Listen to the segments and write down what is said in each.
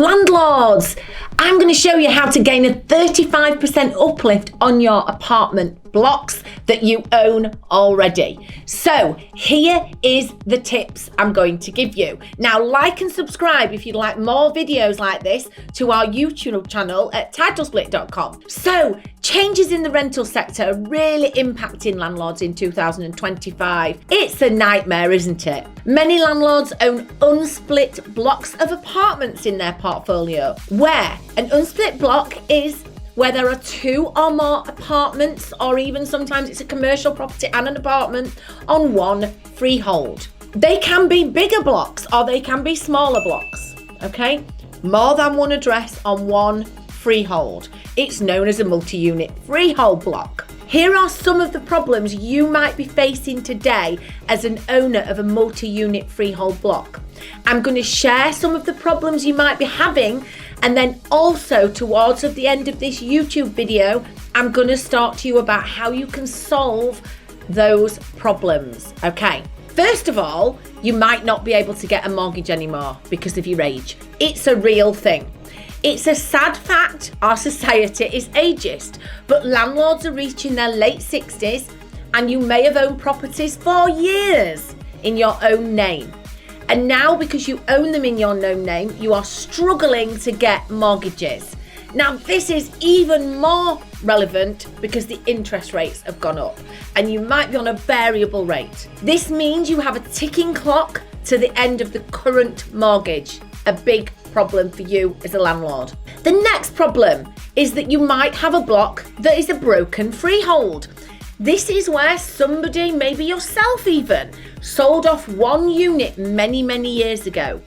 Landlords, I'm going to show you how to gain a 35% uplift on your apartment blocks that you own already. So here is the tips I'm going to give you. Now, like and subscribe if you'd like more videos like this to our YouTube channel at titlesplit.com. So changes in the rental sector are really impacting landlords in 2025. It's a nightmare, isn't it? Many landlords own unsplit blocks of apartments in their portfolio, where an unsplit block is where there are two or more apartments, or even sometimes it's a commercial property and an apartment on one freehold. They can be bigger blocks or they can be smaller blocks, okay? More than one address on one freehold. It's known as a multi-unit freehold block. Here are some of the problems you might be facing today as an owner of a multi-unit freehold block. I'm going to share some of the problems you might be having, and then also towards the end of this YouTube video, I'm going to talk to you about how you can solve those problems. Okay. First of all, you might not be able to get a mortgage anymore because of your age. It's a real thing. It's a sad fact our society is ageist, but landlords are reaching their late 60s and you may have owned properties for years in your own name. And now, because you own them in your own name, you are struggling to get mortgages. Now, this is even more relevant because the interest rates have gone up and you might be on a variable rate. This means you have a ticking clock to the end of the current mortgage, a big problem for you as a landlord. The next problem is that you might have a block that is a broken freehold. This is where somebody, maybe yourself even, sold off one unit many, many years ago.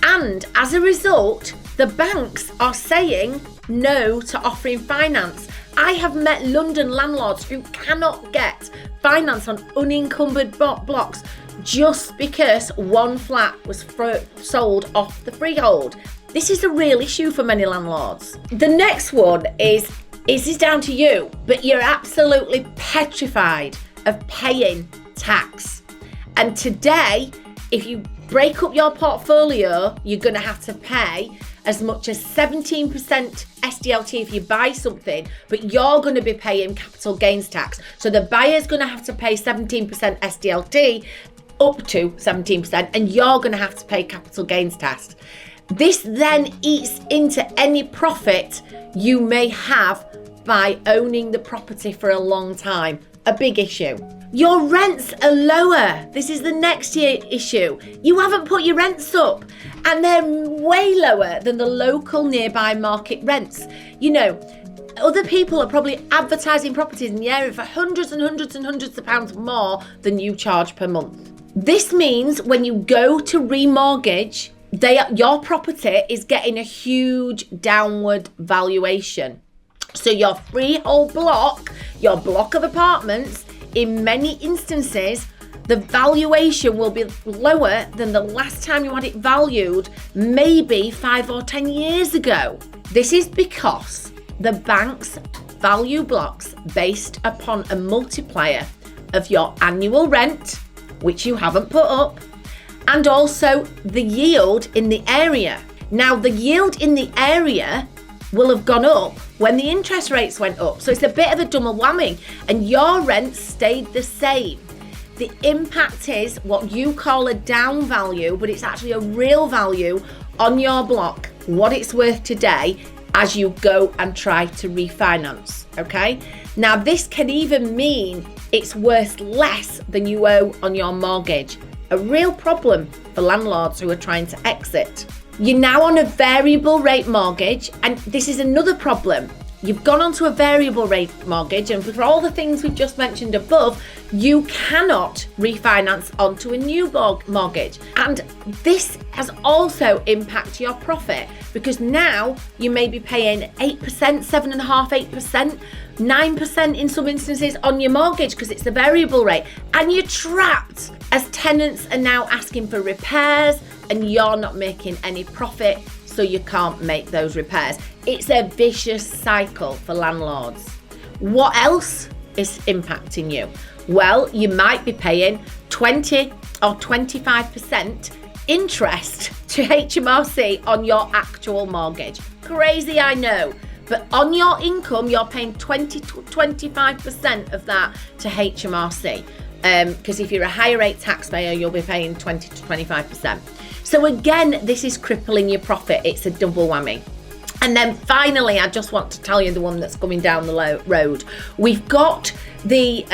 And as a result, the banks are saying no to offering finance. I have met London landlords who cannot get finance on unencumbered blocks just because one flat was sold off the freehold. This is a real issue for many landlords. The next one is this down to you, but you're absolutely petrified of paying tax. And today, if you break up your portfolio, you're going to have to pay as much as 17% SDLT if you buy something, but you're going to be paying capital gains tax. So the buyer's going to have to pay 17% SDLT, up to 17%, and you're going to have to pay capital gains tax. This then eats into any profit you may have by owning the property for a long time. A big issue. Your rents are lower. This is the next year issue. You haven't put your rents up and they're way lower than the local nearby market rents. You know, other people are probably advertising properties in the area for hundreds and hundreds and hundreds of pounds more than you charge per month. This means when you go to remortgage, your property is getting a huge downward valuation. So your freehold block, your block of apartments, in many instances, the valuation will be lower than the last time you had it valued, maybe 5 or 10 years ago. This is because the banks value blocks based upon a multiplier of your annual rent, which you haven't put up, and also the yield in the area. Now, the yield in the area will have gone up when the interest rates went up. So it's a bit of a double whammy, and your rent stayed the same. The impact is what you call a down value, but it's actually a real value on your block, what it's worth today as you go and try to refinance, okay? Now, this can even mean it's worth less than you owe on your mortgage. A real problem for landlords who are trying to exit. You're now on a variable rate mortgage, and this is another problem. You've gone onto a variable rate mortgage, and for all the things we've just mentioned above, you cannot refinance onto a new mortgage. And this has also impacted your profit, because now you may be paying 8%, 7.5%, 8%, 9% in some instances on your mortgage because it's a variable rate, and you're trapped as tenants are now asking for repairs and you're not making any profit, so you can't make those repairs. It's a vicious cycle for landlords. What else is impacting you? Well, you might be paying 20 or 25% interest to HMRC on your actual mortgage. Crazy, I know. But on your income, you're paying 20 to 25% of that to HMRC. Because if you're a higher rate taxpayer, you'll be paying 20 to 25%. So again, this is crippling your profit. It's a double whammy. And then finally, I just want to tell you the one that's coming down the road. We've got the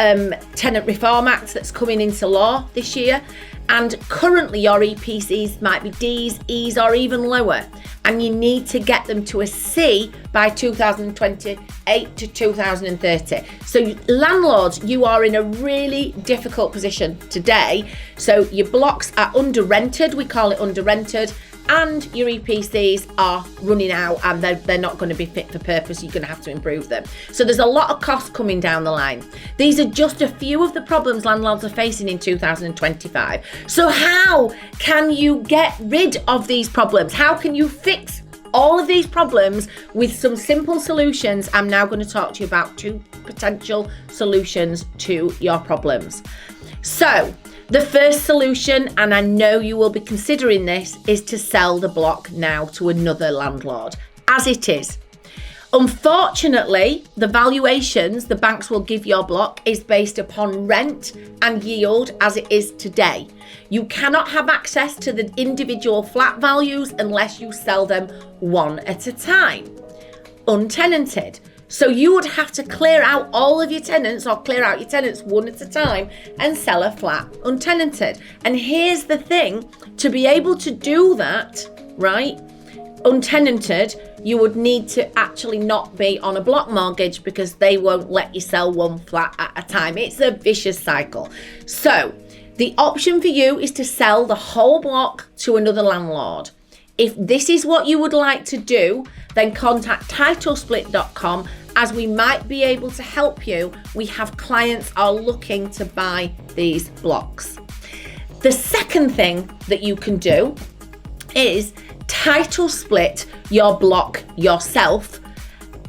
Tenant Reform Act that's coming into law this year. And currently your EPCs might be Ds, Es, or even lower. And you need to get them to a C by 2028 to 2030. So landlords, you are in a really difficult position today. So your blocks are under rented, we call it under rented, and your EPCs are running out and they're not going to be fit for purpose. You're going to have to improve them. So there's a lot of costs coming down the line. These are just a few of the problems landlords are facing in 2025. So how can you get rid of these problems? How can you fix all of these problems with some simple solutions? I'm now going to talk to you about 2 potential solutions to your problems. So the first solution, and I know you will be considering this, is to sell the block now to another landlord, as it is. Unfortunately, the valuations the banks will give your block is based upon rent and yield as it is today. You cannot have access to the individual flat values unless you sell them one at a time, untenanted. So you would have to clear out all of your tenants or clear out your tenants one at a time and sell a flat untenanted. And here's the thing, to be able to do that, right, untenanted, you would need to actually not be on a block mortgage because they won't let you sell one flat at a time. It's a vicious cycle. So the option for you is to sell the whole block to another landlord. If this is what you would like to do, then contact titlesplit.com as we might be able to help you. We have clients are looking to buy these blocks. The second thing that you can do is title split your block yourself.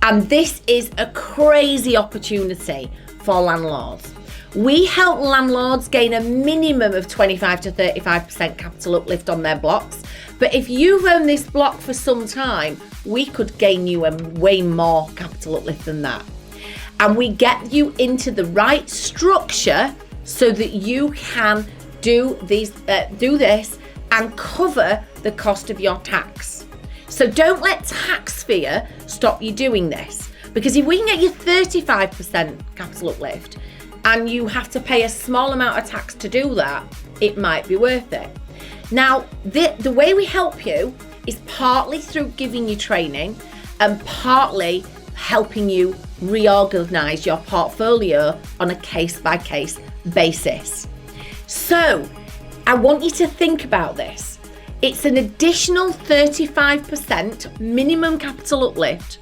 And this is a crazy opportunity for landlords. We help landlords gain a minimum of 25 to 35% capital uplift on their blocks. But if you've owned this block for some time, we could gain you a way more capital uplift than that. And we get you into the right structure so that you can do this and cover the cost of your tax. So don't let tax fear stop you doing this. Because if we can get you 35% capital uplift and you have to pay a small amount of tax to do that, it might be worth it. Now, the way we help you is partly through giving you training and partly helping you reorganize your portfolio on a case-by-case basis. So, I want you to think about this. It's an additional 35% minimum capital uplift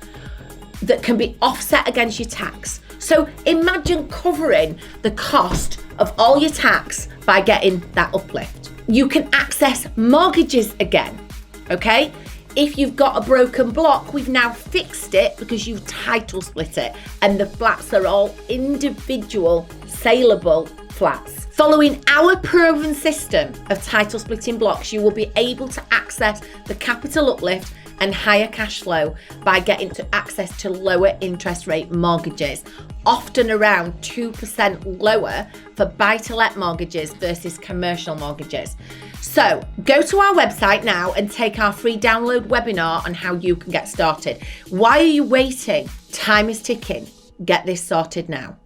that can be offset against your tax. So imagine covering the cost of all your tax by getting that uplift. You can access mortgages again, okay? If you've got a broken block, we've now fixed it because you've title split it and the flats are all individual saleable flats. Following our proven system of title splitting blocks, you will be able to access the capital uplift and higher cash flow by getting to access to lower interest rate mortgages, often around 2% lower for buy-to-let mortgages versus commercial mortgages. So go to our website now and take our free download webinar on how you can get started. Why are you waiting? Time is ticking. Get this sorted now.